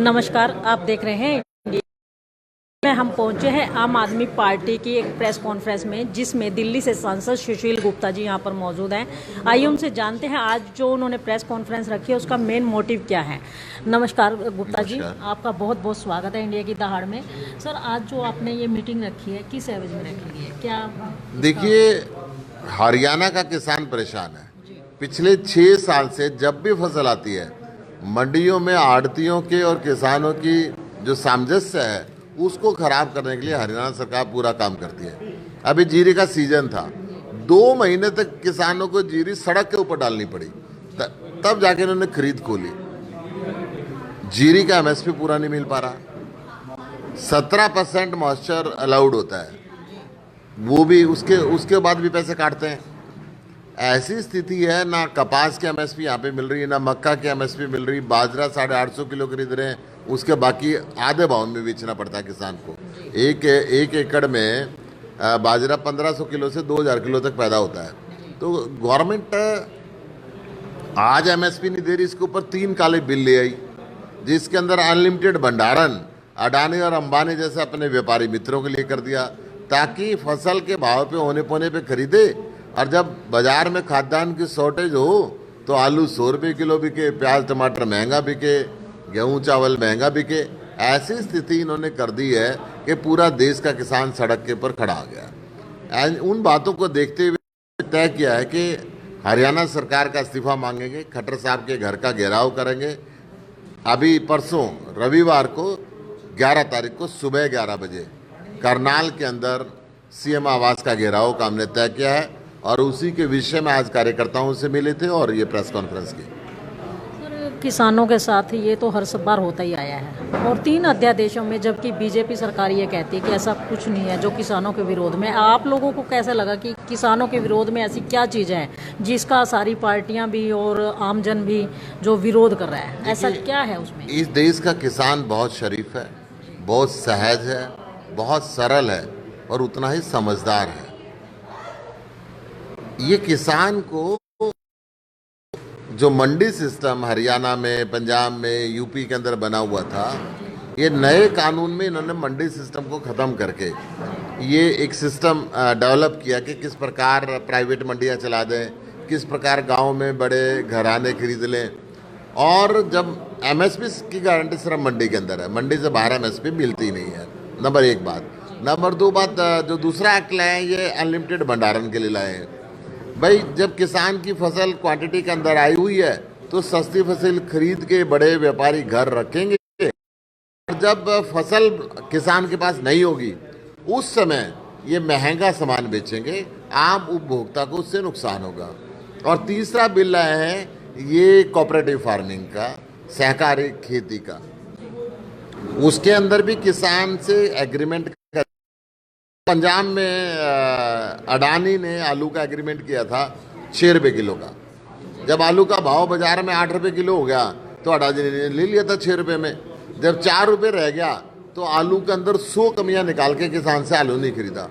नमस्कार, आप देख रहे हैं इंडिया में। हम पहुंचे हैं आम आदमी पार्टी की एक प्रेस कॉन्फ्रेंस में, जिसमें दिल्ली से सांसद सुशील गुप्ता जी यहां पर मौजूद हैं। आइए उनसे जानते हैं आज जो उन्होंने प्रेस कॉन्फ्रेंस रखी है उसका मेन मोटिव क्या है। नमस्कार गुप्ता जी, आपका बहुत बहुत स्वागत है इंडिया की दहाड़ में। सर, आज जो आपने ये मीटिंग रखी है किस एवज में रखी है, क्या? देखिए, हरियाणा का किसान परेशान है। पिछले 6 साल से जब भी फसल आती है, मंडियों में आड़तियों के और किसानों की जो सामंजस्य है उसको खराब करने के लिए हरियाणा सरकार पूरा काम करती है। अभी जीरी का सीजन था, 2 महीने तक किसानों को जीरी सड़क के ऊपर डालनी पड़ी, तब जाके उन्होंने खरीद खोली। जीरी का एमएसपी पूरा नहीं मिल पा रहा। 17% मॉइस्चर अलाउड होता है, वो भी उसके बाद भी पैसे काटते हैं। ऐसी स्थिति है, ना कपास की एमएसपी यहाँ पे मिल रही है, ना मक्का की एमएसपी मिल रही। बाजरा 850 किलो खरीद रहे हैं, उसके बाकी आधे भाव में बेचना पड़ता है किसान को। एक एकड़ में बाजरा 1500 किलो से 2000 किलो तक पैदा होता है। तो गवर्नमेंट आज एमएसपी नहीं दे रही, इसके ऊपर 3 काले बिल ले आई, जिसके अंदर अनलिमिटेड भंडारण अडानी और अंबानी जैसे अपने व्यापारी मित्रों के लिए कर दिया, ताकि फसल के भाव पे होने पौने पे खरीदे। और जब बाजार में खाद्यान्न की शॉर्टेज हो तो आलू 100 रुपये किलो बिके, प्याज टमाटर महंगा बिके, गेहूं चावल महंगा बिके। ऐसी स्थिति इन्होंने कर दी है कि पूरा देश का किसान सड़क के ऊपर खड़ा आ गया। उन बातों को देखते हुए तय किया है कि हरियाणा सरकार का इस्तीफा मांगेंगे, खट्टर साहब के घर का घेराव करेंगे। अभी परसों रविवार को 11 तारीख को सुबह 11 बजे करनाल के अंदर सीएम आवास का घेराव का हमने तय किया है, और उसी के विषय में आज कार्यकर्ताओं से मिले थे और ये प्रेस कॉन्फ्रेंस की। सर, किसानों के साथ ये तो हर बार होता ही आया है, और 3 अध्यादेशों में, जबकि बीजेपी सरकार ये कहती है कि ऐसा कुछ नहीं है जो किसानों के विरोध में। आप लोगों को कैसा लगा कि किसानों के विरोध में ऐसी क्या चीज़ें हैं जिसका सारी पार्टियां भी और आमजन भी जो विरोध कर रहा है, ऐसा क्या है उसमें? इस देश का किसान बहुत शरीफ है, बहुत सहज है, बहुत सरल है और उतना ही समझदार है। ये किसान को जो मंडी सिस्टम हरियाणा में, पंजाब में, यूपी के अंदर बना हुआ था, ये नए कानून में इन्होंने मंडी सिस्टम को ख़त्म करके ये एक सिस्टम डेवलप किया कि किस प्रकार प्राइवेट मंडियां चला दें, किस प्रकार गांव में बड़े घराने खरीद लें। और जब एमएसपी की गारंटी सिर्फ मंडी के अंदर है, मंडी से बाहर एमएसपी मिलती नहीं है। नंबर 1 बात। नंबर 2 बात, जो दूसरा एक्ट लाए हैं ये अनलिमिटेड भंडारण के लिए लाए हैं। भाई, जब किसान की फसल क्वांटिटी के अंदर आई हुई है तो सस्ती फसल खरीद के बड़े व्यापारी घर रखेंगे, और जब फसल किसान के पास नहीं होगी उस समय ये महंगा सामान बेचेंगे, आम उपभोक्ता को उससे नुकसान होगा। और तीसरा बिल लाए हैं ये कोऑपरेटिव फार्मिंग का, सहकारी खेती का। उसके अंदर भी किसान से एग्रीमेंट। पंजाब में अडानी ने आलू का एग्रीमेंट किया था 6 रुपये किलो का। जब आलू का भाव बाजार में 8 रुपये किलो हो गया तो अडानी ने ले लिया था 6 रुपये में। जब 4 रुपये रह गया तो आलू के अंदर 100 कमियां निकाल के किसान से आलू नहीं खरीदा।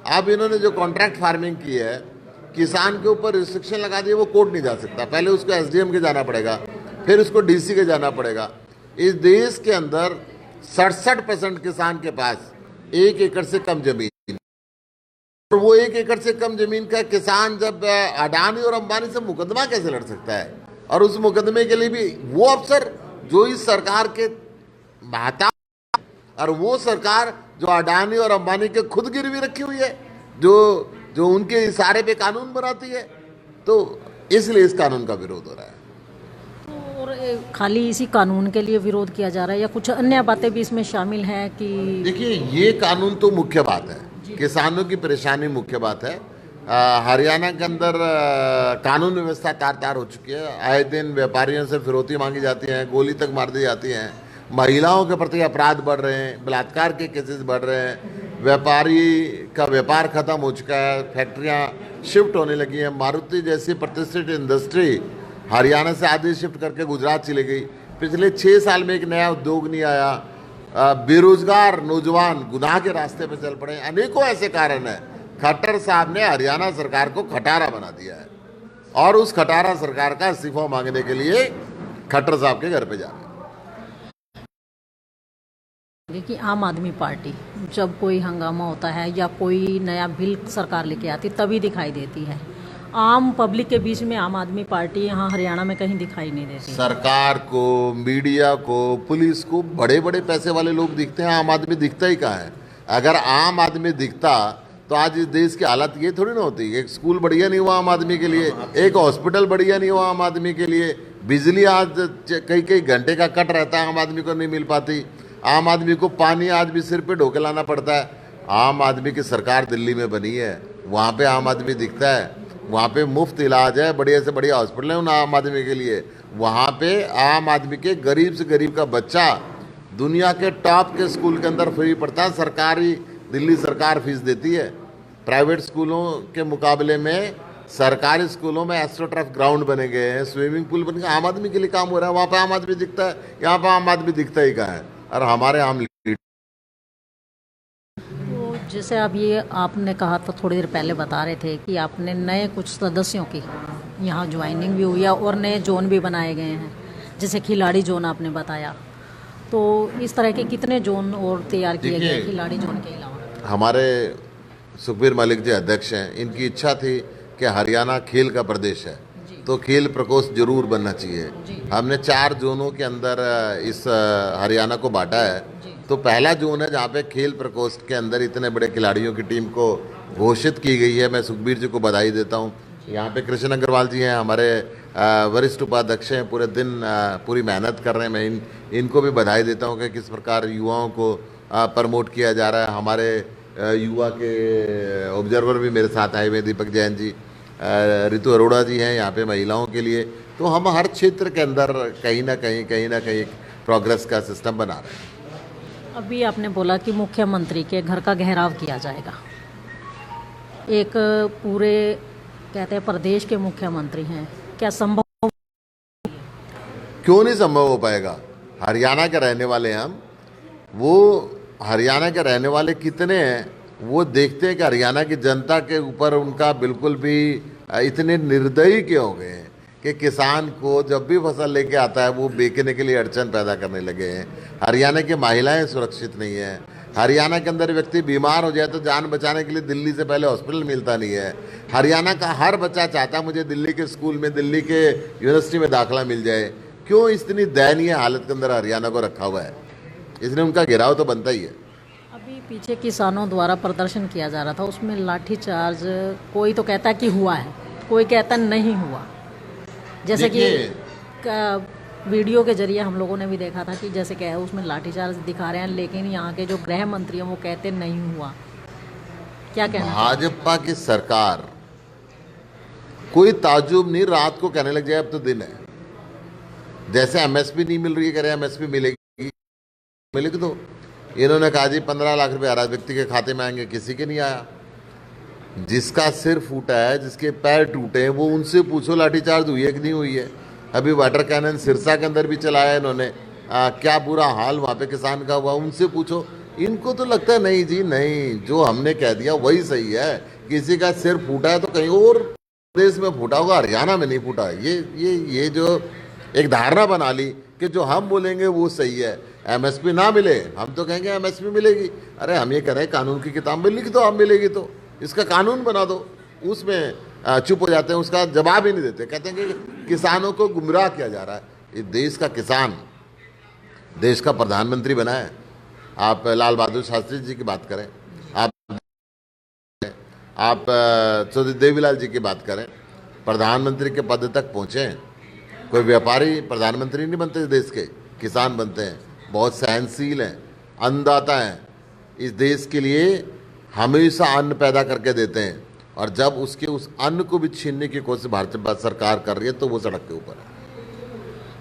अब इन्होंने जो कॉन्ट्रैक्ट फार्मिंग की है, किसान के ऊपर रिस्ट्रिक्शन लगा दिए, वो कोर्ट नहीं जा सकता। पहले उसको एसडीएम के जाना पड़ेगा, फिर उसको डीसी के जाना पड़ेगा। इस देश के अंदर 67% किसान के पास 1 एकड़ से कम जमीन, और वो 1 एकड़ से कम जमीन का किसान जब अडानी और अंबानी से मुकदमा कैसे लड़ सकता है? और उस मुकदमे के लिए भी वो अफसर जो इस सरकार के महता, और वो सरकार जो अडानी और अंबानी के खुद गिरवी रखी हुई है, जो उनके इशारे पे कानून बनाती है। तो इसलिए इस कानून का विरोध हो रहा है। और खाली इसी कानून के लिए विरोध किया जा रहा है या कुछ अन्य बातें भी इसमें शामिल हैं? कि देखिए, ये कानून तो मुख्य बात है, किसानों की परेशानी मुख्य बात है। हरियाणा के अंदर कानून व्यवस्था तार तार हो चुकी है। आए दिन व्यापारियों से फिरौती मांगी जाती है, गोली तक मार दी जाती है। महिलाओं के प्रति अपराध बढ़ रहे हैं, बलात्कार के केसेस बढ़ रहे हैं। व्यापारी का व्यापार खत्म हो चुका है, फैक्ट्रियां शिफ्ट होने लगी हैं। मारुति जैसी प्रतिष्ठित इंडस्ट्री हरियाणा से आधी शिफ्ट करके गुजरात चली गई। पिछले 6 साल में एक नया उद्योग नहीं आया। बेरोजगार नौजवान गुनाह के रास्ते पे चल पड़े। अनेकों ऐसे कारण हैं। खट्टर साहब ने हरियाणा सरकार को खटारा बना दिया है, और उस खटारा सरकार का इस्तीफा मांगने के लिए खट्टर साहब के घर पे जा रहे हैं। कि आम आदमी पार्टी जब कोई हंगामा होता है या कोई नया बिल सरकार लेके आती तभी दिखाई देती है, आम पब्लिक के बीच में आम आदमी पार्टी यहाँ हरियाणा में कहीं दिखाई नहीं देती। सरकार को, मीडिया को, पुलिस को बड़े बड़े पैसे वाले लोग दिखते हैं, आम आदमी दिखता ही कहाँ है। अगर आम आदमी दिखता तो आज इस देश की हालत ये थोड़ी ना होती। एक स्कूल बढ़िया नहीं हुआ आम आदमी के लिए, एक हॉस्पिटल बढ़िया नहीं हुआ आम आदमी के लिए, बिजली आज कई कई घंटे का कट रहता है, आम आदमी को नहीं मिल पाती, आम आदमी को पानी आज भी सिर पे ढोके लाना पड़ता है। आम आदमी की सरकार दिल्ली में बनी है, वहाँ पे आम आदमी दिखता है, वहाँ पे मुफ्त इलाज है, बढ़िया से बढ़िया हॉस्पिटल है उन आम आदमी के लिए। वहाँ पे आम आदमी के गरीब से गरीब का बच्चा दुनिया के टॉप के स्कूल के अंदर फ्री पढ़ता है। सरकारी दिल्ली सरकार फीस देती है। प्राइवेट स्कूलों के मुकाबले में सरकारी स्कूलों में एस्ट्रोटर्फ ग्राउंड बने गए हैं, स्विमिंग पूल बन गए, आम आदमी के लिए काम हो रहा है। वहाँ पे आम आदमी दिखता है, यहाँ पे आम आदमी दिखता ही कहाँ है। और हमारे आम तो जैसे अब ये आपने कहा था, थोड़ी देर पहले बता रहे थे कि आपने नए कुछ सदस्यों की यहाँ ज्वाइनिंग भी हुई है और नए जोन भी बनाए गए हैं, जैसे खिलाड़ी जोन आपने बताया। तो इस तरह के कितने जोन और तैयार किए गए खिलाड़ी जोन के अलावा? हमारे सुखबीर मलिक जी अध्यक्ष हैं, इनकी इच्छा थी कि हरियाणा खेल का प्रदेश है तो खेल प्रकोष्ठ जरूर बनना चाहिए। हमने 4 जोनों के अंदर इस हरियाणा को बांटा है। तो पहला जोन है जहाँ पे खेल प्रकोष्ठ के अंदर इतने बड़े खिलाड़ियों की टीम को घोषित की गई है। मैं सुखबीर जी को बधाई देता हूँ। यहाँ पे कृष्ण अग्रवाल जी हैं, हमारे वरिष्ठ उपाध्यक्ष हैं, पूरे दिन पूरी मेहनत कर रहे हैं। मैं इनको भी बधाई देता हूँ कि किस प्रकार युवाओं को प्रमोट किया जा रहा है। हमारे युवा के ऑब्जर्वर भी मेरे साथ आए हुए, दीपक जैन जी, ऋतु अरोड़ा जी हैं यहाँ पे महिलाओं के लिए। तो हम हर क्षेत्र के अंदर कहीं ना कहीं प्रोग्रेस का सिस्टम बना रहे हैं। अभी आपने बोला कि मुख्यमंत्री के घर का घेराव किया जाएगा। एक पूरे कहते हैं प्रदेश के मुख्यमंत्री हैं, क्या संभव? क्यों नहीं संभव हो पाएगा? हरियाणा के रहने वाले हम, वो हरियाणा के रहने वाले कितने हैं वो देखते हैं कि हरियाणा की जनता के ऊपर उनका बिल्कुल भी इतने निर्दयी क्यों हो गए हैं कि किसान को जब भी फसल लेके आता है वो बेचने के लिए अड़चन पैदा करने लगे हैं। हरियाणा की महिलाएं सुरक्षित नहीं है। हरियाणा के अंदर व्यक्ति बीमार हो जाए तो जान बचाने के लिए दिल्ली से पहले हॉस्पिटल मिलता नहीं है। हरियाणा का हर बच्चा चाहता है मुझे दिल्ली के स्कूल में, दिल्ली के यूनिवर्सिटी में दाखिला मिल जाए। क्यों इतनी दयनीय हालत के अंदर हरियाणा को रखा हुआ है? इसलिए उनका घेराव तो बनता ही है। अभी पीछे किसानों द्वारा प्रदर्शन किया जा रहा था, उसमें लाठीचार्ज कोई तो कहता है कि हुआ है, कोई कहता नहीं हुआ। जैसे कि वीडियो के जरिए हम लोगों ने भी देखा था कि जैसे क्या है उसमें लाठीचार्ज दिखा रहे हैं, लेकिन यहाँ के जो गृह मंत्री हैं वो कहते नहीं हुआ। क्या कहना? भाजपा की सरकार कोई ताजुब नहीं, रात को कहने लग जाए अब तो दिन है। जैसे एमएसपी नहीं मिल रही है, कह रहे एमएसपी मिलेगी, मिलेगी। तो इन्होंने कहा जी 15 लाख रुपए हर व्यक्ति के खाते में आएंगे, किसी के नहीं आया। जिसका सिर फूटा है, जिसके पैर टूटे हैं, वो उनसे पूछो लाठीचार्ज हुई है कि नहीं हुई है। अभी वाटर कैनन सिरसा के अंदर भी चलाया इन्होंने, क्या बुरा हाल वहाँ पे किसान का हुआ, उनसे पूछो। इनको तो लगता है नहीं जी नहीं, जो हमने कह दिया वही सही है। किसी का सिर फूटा है तो कहीं और देश में फूटा होगा, हरियाणा में नहीं फूटा। ये जो एक धारणा बना ली कि जो हम बोलेंगे वो सही है। एमएसपी ना मिले हम तो कहेंगे एमएसपी मिलेगी। अरे हम ये कह रहे हैं कानून की किताब में लिख दो, अब मिलेगी तो इसका कानून बना दो। उसमें चुप हो जाते हैं, उसका जवाब ही नहीं देते। कहते हैं कि किसानों को गुमराह किया जा रहा है। ये देश का किसान देश का प्रधानमंत्री बना है। आप लाल बहादुर शास्त्री जी की बात करें, आप चौधरी देवीलाल जी की बात करें, प्रधानमंत्री के पद तक पहुँचे। कोई व्यापारी प्रधानमंत्री नहीं बनते, देश के किसान बनते हैं। बहुत सहनशील हैं, अन्नदाता हैं, इस देश के लिए हमेशा अन्न पैदा करके देते हैं। और जब उसके उस अन्न को भी छीनने की कोशिश भारतीय सरकार कर रही है तो वो सड़क के ऊपर है।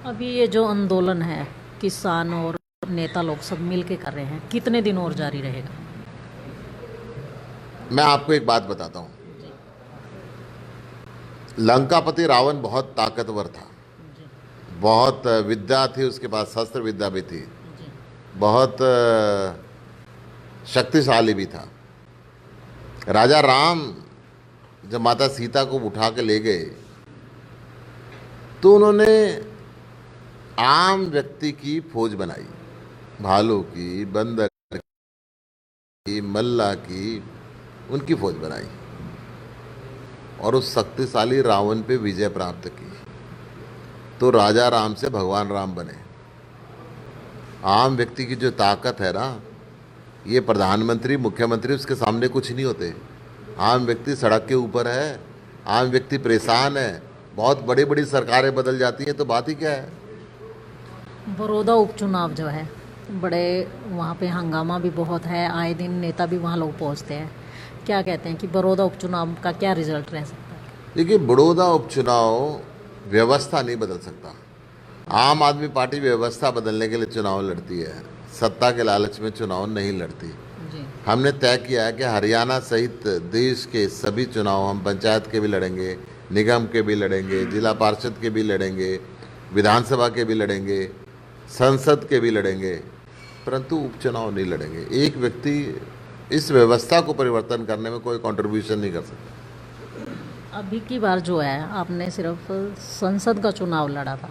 अभी ये जो आंदोलन है किसान और नेता लोग सब मिल के कर रहे हैं, कितने दिन और जारी रहेगा? मैं आपको एक बात बताता हूँ। लंकापति रावण बहुत ताकतवर था, बहुत विद्या थी उसके पास, शस्त्र विद्या भी थी, बहुत शक्तिशाली भी था। राजा राम जब माता सीता को उठा के ले गए तो उन्होंने आम व्यक्ति की फौज बनाई, भालू की, बंदर की, मल्ला की, उनकी फौज बनाई और उस शक्तिशाली रावण पे विजय प्राप्त की। तो राजा राम से भगवान राम बने। आम व्यक्ति की जो ताकत है ना, ये प्रधानमंत्री, मुख्यमंत्री उसके सामने कुछ नहीं होते। आम व्यक्ति सड़क के ऊपर है, आम व्यक्ति परेशान है। बहुत बड़ी बड़ी सरकारें बदल जाती हैं तो बात ही क्या है। बड़ौदा उपचुनाव जो है, बड़े वहाँ पे हंगामा भी बहुत है, आए दिन नेता भी वहाँ लोग पहुँचते हैं। क्या कहते हैं कि बड़ौदा उपचुनाव का क्या रिजल्ट रह सकता है? देखिए, बड़ौदा उपचुनाव व्यवस्था नहीं बदल सकता। आम आदमी पार्टी व्यवस्था बदलने के लिए चुनाव लड़ती है, सत्ता के लालच में चुनाव नहीं लड़ती। जी। हमने तय किया है कि हरियाणा सहित देश के सभी चुनाव हम पंचायत के भी लड़ेंगे, निगम के भी लड़ेंगे, जिला पार्षद के भी लड़ेंगे, विधानसभा के भी लड़ेंगे, संसद के भी लड़ेंगे, परंतु उपचुनाव नहीं लड़ेंगे। एक व्यक्ति इस व्यवस्था को परिवर्तन करने में कोई कंट्रीब्यूशन नहीं कर सकता। अभी की बार जो है आपने सिर्फ संसद का चुनाव लड़ा था,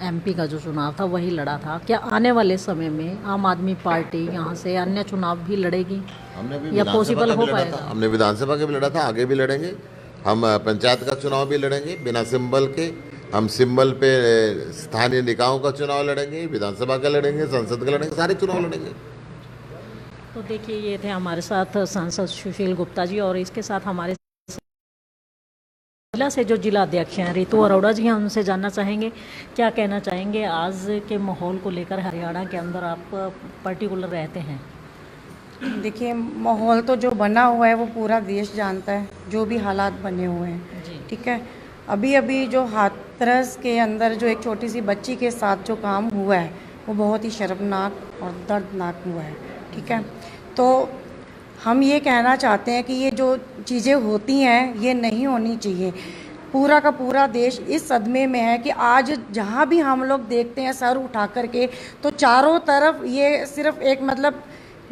एमपी का जो चुनाव था वही लड़ा था। क्या आने वाले समय में आम आदमी पार्टी यहाँ से अन्य चुनाव भी लड़ेगी हमने भी या विधानसभा पॉसिबल का हो भी लड़ा पाएगा? था, हमने विधानसभा के भी लड़ा था, आगे भी लड़ेंगे। हम पंचायत का चुनाव भी लड़ेंगे बिना सिंबल के, हम सिंबल पे स्थानीय निकायों का चुनाव लड़ेंगे, विधानसभा का लड़ेंगे, संसद का लड़ेंगे, सारे चुनाव लड़ेंगे। तो देखिए, ये थे हमारे साथ सांसद सुशील गुप्ता जी, और इसके साथ हमारे जिला से जो जिला अध्यक्ष हैं रितु अरोड़ा जी हैं, उनसे जानना चाहेंगे क्या कहना चाहेंगे आज के माहौल को लेकर। हरियाणा के अंदर आप पर्टिकुलर रहते हैं। देखिए, माहौल तो जो बना हुआ है वो पूरा देश जानता है, जो भी हालात बने हुए हैं। जी। ठीक है, अभी अभी जो हाथरस के अंदर जो एक छोटी सी बच्ची के साथ जो काम हुआ है वो बहुत ही शर्मनाक और दर्दनाक हुआ है। ठीक है, तो हम ये कहना चाहते हैं कि ये जो चीज़ें होती हैं ये नहीं होनी चाहिए। पूरा का पूरा देश इस सदमे में है कि आज जहाँ भी हम लोग देखते हैं सर उठा कर के, तो चारों तरफ ये सिर्फ एक मतलब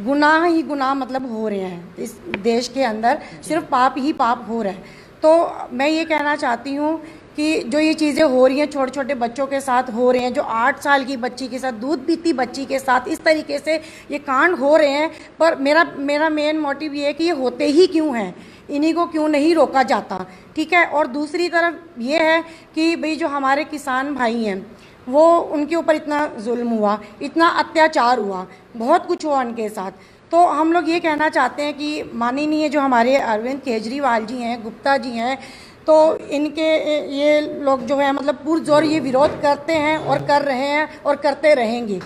गुनाह ही गुनाह मतलब हो रहे हैं। इस देश के अंदर सिर्फ पाप ही पाप हो रहा है। तो मैं ये कहना चाहती हूँ कि जो ये चीज़ें हो रही हैं छोटे छोटे बच्चों के साथ हो रहे हैं, जो 8 साल की बच्ची के साथ, दूध पीती बच्ची के साथ इस तरीके से ये कांड हो रहे हैं, पर मेरा मेन मोटिव ये है कि ये होते ही क्यों हैं, इन्हीं को क्यों नहीं रोका जाता। ठीक है, और दूसरी तरफ ये है कि भाई जो हमारे किसान भाई हैं वो उनके ऊपर इतना जुल्म हुआ, इतना अत्याचार हुआ, बहुत कुछ हुआ उनके साथ। तो हम लोग ये कहना चाहते हैं कि माननीय जो हमारे अरविंद केजरीवाल जी हैं, गुप्ता जी हैं, तो इनके ये लोग जो है मतलब पुरजोर ये विरोध करते हैं और कर रहे हैं और करते रहेंगे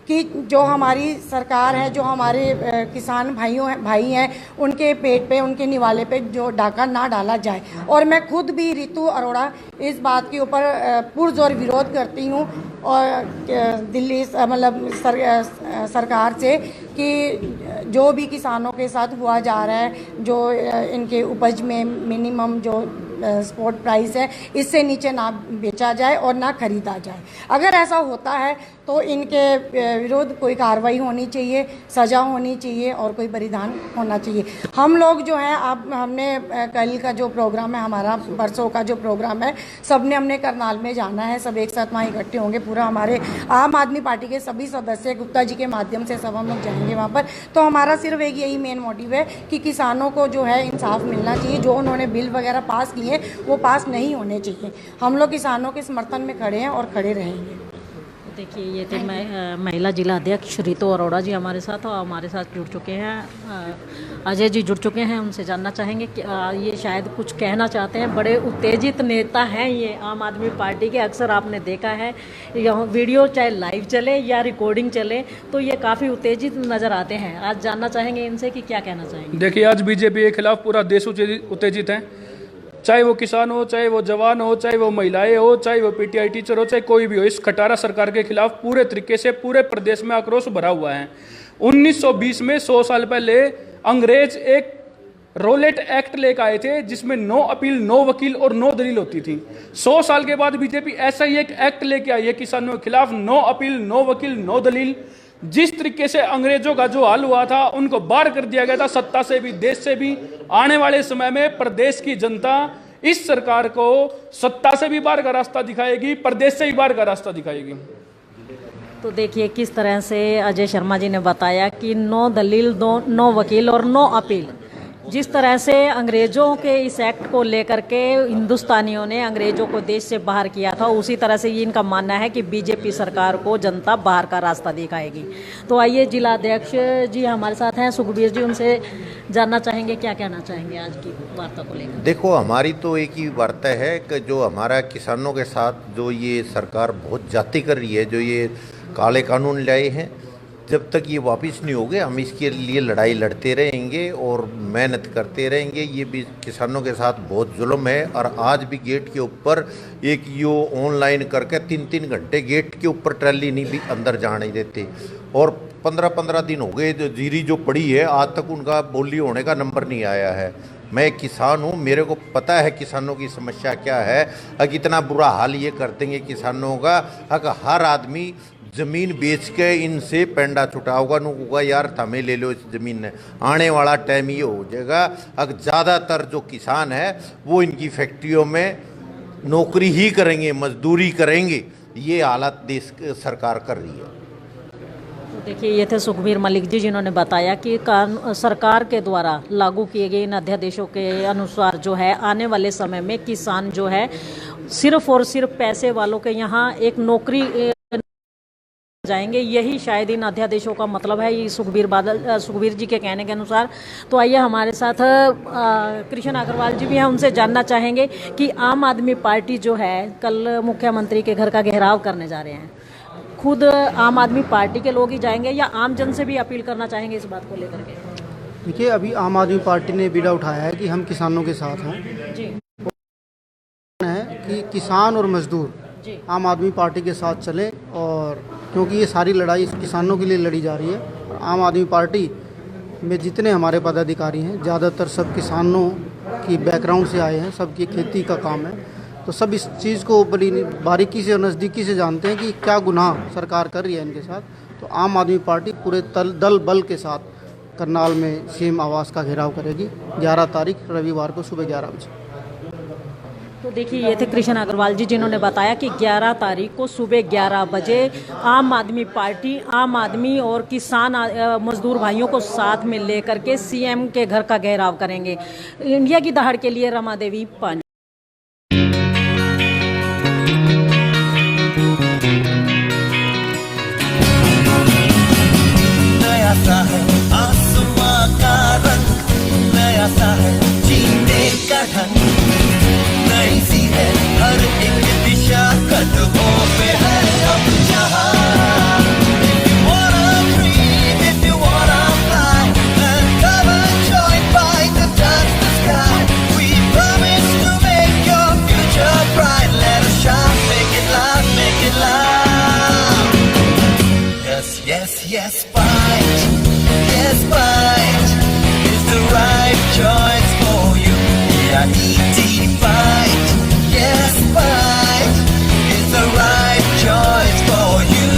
कि जो हमारी सरकार है, जो हमारे किसान भाई हैं उनके पेट पे, उनके निवाले पे जो डाका ना डाला जाए। और मैं खुद भी रितु अरोड़ा इस बात के ऊपर पुरजोर विरोध करती हूँ और दिल्ली मतलब सरकार से कि जो भी किसानों के साथ हुआ जा रहा है, जो इनके उपज में मिनिमम जो स्पॉट प्राइस है इससे नीचे ना बेचा जाए और ना खरीदा जाए। अगर ऐसा होता है तो इनके विरुद्ध कोई कार्रवाई होनी चाहिए, सज़ा होनी चाहिए और कोई बलिदान होना चाहिए। हम लोग जो हैं, अब हमने कल का जो प्रोग्राम है, हमारा परसों का जो प्रोग्राम है, सब ने हमने करनाल में जाना है, सब एक साथ वहाँ इकट्ठे होंगे। पूरा हमारे आम आदमी पार्टी के सभी सदस्य गुप्ता जी के माध्यम से सब हम लोग जाएंगे वहाँ पर। तो हमारा सिर्फ एक यही मेन मोटिव है कि किसानों को जो है इंसाफ मिलना चाहिए। जो उन्होंने बिल वगैरह पास किए वो पास नहीं होने चाहिए। हम लोग किसानों के समर्थन में खड़े हैं और खड़े रहेंगे। देखिए, ये थे महिला जिला अध्यक्ष रितु अरोड़ा जी हमारे साथ, और हमारे साथ जुड़ चुके हैं अजय जी जुड़ चुके हैं। उनसे जानना चाहेंगे कि ये शायद कुछ कहना चाहते हैं। बड़े उत्तेजित नेता हैं ये आम आदमी पार्टी के। अक्सर आपने देखा है यहाँ वीडियो चाहे लाइव चले या रिकॉर्डिंग चले तो ये काफ़ी उत्तेजित नज़र आते हैं। आज जानना चाहेंगे इनसे कि क्या कहना चाहेंगे। देखिए, आज बीजेपी के खिलाफ पूरा देश उत्तेजित है, चाहे वो किसान हो, चाहे वो जवान हो, चाहे वो महिलाएं हो, चाहे वो पीटीआई टीचर हो, चाहे कोई भी हो। इस खटारा सरकार के खिलाफ पूरे तरीके से पूरे प्रदेश में आक्रोश भरा हुआ है। 1920 में 100 साल पहले अंग्रेज एक रोलेट एक्ट लेकर आए थे जिसमें नो अपील, नो वकील और नो दलील होती थी। 100 साल के बाद बीजेपी ऐसा ही एक एक्ट लेके आई है किसानों के खिलाफ, नो अपील, नो वकील, नो दलील। जिस तरीके से अंग्रेजों का जो हाल हुआ था उनको बाहर कर दिया गया था सत्ता से भी, देश से भी। आने वाले समय में प्रदेश की जनता इस सरकार को सत्ता से भी बाहर का रास्ता दिखाएगी, प्रदेश से भी बाहर का रास्ता दिखाएगी। तो देखिए किस तरह से अजय शर्मा जी ने बताया कि 9 दलील, 9 वकील और 9 अपील। जिस तरह से अंग्रेज़ों के इस एक्ट को लेकर के हिंदुस्तानियों ने अंग्रेज़ों को देश से बाहर किया था, उसी तरह से ये इनका मानना है कि बीजेपी सरकार को जनता बाहर का रास्ता दिखाएगी। तो आइए जिला अध्यक्ष जी हमारे साथ हैं, सुखबीर जी, उनसे जानना चाहेंगे क्या कहना चाहेंगे आज की वार्ता को लेकर। देखो, हमारी तो एक ही वार्ता है कि जो हमारा किसानों के साथ जो ये सरकार बहुत जाति कर रही है, जो ये काले कानून लाए हैं, जब तक ये वापस नहीं होंगे हम इसके लिए लड़ाई लड़ते रहेंगे और मेहनत करते रहेंगे। ये भी किसानों के साथ बहुत जुल्म है और आज भी गेट के ऊपर एक यो ऑनलाइन करके 3-3 घंटे गेट के ऊपर ट्रैली नहीं भी अंदर जाने देते और 15-15 दिन हो गए जो जीरी जो पड़ी है आज तक उनका बोली होने का नंबर नहीं आया है। मैं एक किसान हूँ, मेरे को पता है किसानों की समस्या क्या है। अगर इतना बुरा हाल ये कर देंगे किसानों का, अगर हर आदमी ज़मीन बेच के इनसे पेंडा छुटाओगा, नु होगा यार हमें ले लो इस ज़मीन ने। आने वाला टाइम ये हो जाएगा अगर ज़्यादातर जो किसान है वो इनकी फैक्ट्रियों में नौकरी ही करेंगे, मजदूरी करेंगे। ये हालत देश सरकार कर रही है। तो देखिए ये थे सुखबीर मलिक जी, जिन्होंने बताया कि सरकार के द्वारा लागू किए गए इन अध्यादेशों के अनुसार जो है आने वाले समय में किसान जो है सिर्फ और सिर्फ पैसे वालों के यहाँ एक नौकरी जाएंगे। यही शायद इन अध्यादेशों का मतलब है, ये सुखबीर जी के कहने के अनुसार। तो आइए हमारे साथ कृष्ण अग्रवाल जी भी हैं, उनसे जानना चाहेंगे कि आम आदमी पार्टी जो है कल मुख्यमंत्री के घर का घेराव करने जा रहे हैं। खुद आम आदमी पार्टी के लोग ही जाएंगे या आम जन से भी अपील करना चाहेंगे इस बात को लेकर के? देखिए, अभी आम आदमी पार्टी ने बीड़ा उठाया है कि हम किसानों के साथ हैं जी, है कि किसान और मजदूर जी, आम आदमी पार्टी के साथ चलें। और क्योंकि ये सारी लड़ाई किसानों के लिए लड़ी जा रही है। आम आदमी पार्टी में जितने हमारे पदाधिकारी हैं ज़्यादातर सब किसानों की बैकग्राउंड से आए हैं, सबकी खेती का काम है। तो सब इस चीज़ को बड़ी बारीकी से और नज़दीकी से जानते हैं कि क्या गुनाह सरकार कर रही है इनके साथ। तो आम आदमी पार्टी पूरे दल बल के साथ करनाल में सीएम आवास का घेराव करेगी 11 तारीख रविवार को सुबह 11 बजे। तो देखिए ये थे कृष्ण अग्रवाल जी, जिन्होंने बताया कि 11 तारीख को सुबह 11 बजे आम आदमी पार्टी आम आदमी और किसान मजदूर भाइयों को साथ में लेकर के सीएम के घर का घेराव करेंगे। इंडिया की दहाड़ के लिए रमा देवी, पानी। नया सा है आसमां का रंग, नया सा है जीने का ढंग, नई सी है हर एक दिशा, कदमों पे है अब जहां। If you wanna breathe, if you wanna fly, and come and join by the touch the sky. We promise to make your future bright. Let us shine, make it loud, make it loud. Yes, yes, yes, fight. Yes, fight is the right choice for you. E-I-E-T, fight. Yes, fight is the right choice for you.